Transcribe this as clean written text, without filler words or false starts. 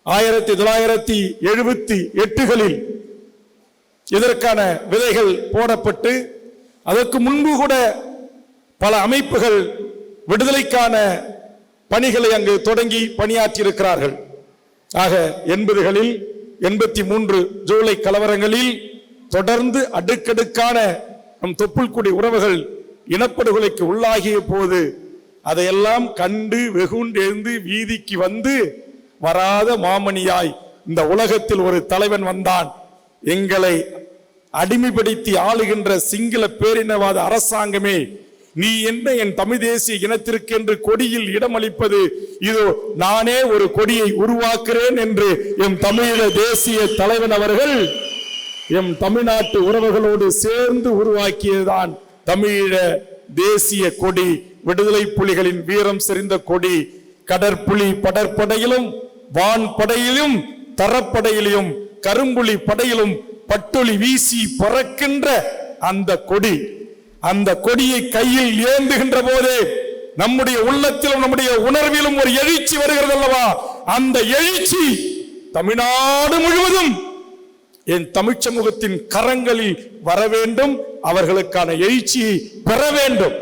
1978களில் இதற்கான விதைகள் போடப்பட்டு அதற்கு முன்பு கூட பல அமைப்புகள் விடுதலைக்கான பணிகளை அங்கு தொடங்கி பணியாற்றி இருக்கிறார்கள். ஆக 80களில் 83 ஜூலை கலவரங்களில் தொடர்ந்து அடுக்கடுக்கான நம் தொப்புள்குடி உறவுகள் இனப்படுகொலைக்கு உள்ளாகிய போது அதையெல்லாம் கண்டு வெகுண்டெழுந்து வீதிக்கு வந்து வராத மாமணியாய் இந்த உலகத்தில் ஒரு தலைவன் வந்தான். எங்களை அடிமைப்படுத்தி ஆளுகின்ற சிங்கள பேரினவாத அரசாங்கமே, நீ என்ன என் தமிழ் தேசிய இனத்திற்கு என்று கொடியில் இடமளிப்பது, இதோ நானே ஒரு கொடியை உருவாக்குறேன் என்று எம் தமிழீழ தேசிய தலைவன் அவர்கள் எம் தமிழ்நாட்டு உறவுகளோடு சேர்ந்து உருவாக்கியதுதான் தமிழீழ தேசிய கொடி. விடுதலை புலிகளின் வீரம் செறிந்த கொடி. கடற்புலி படற்படையிலும் வான் படையிலும் தரப்படையிலும் கரும்புலி படையிலும் பட்டொலி வீசி பறக்கின்ற அந்த கொடி. அந்த கொடியை கையில் ஏந்துகின்ற போது நம்முடைய உள்ளத்திலும் நம்முடைய உணர்விலும் ஒரு எழுச்சி வருகிறது அல்லவா? அந்த எழுச்சி தமிழ்நாடு முழுவதும் என் தமிழ் சமூகத்தின் கரங்களில் வர வேண்டும். அவர்களுக்கான எழுச்சியை பெற வேண்டும்.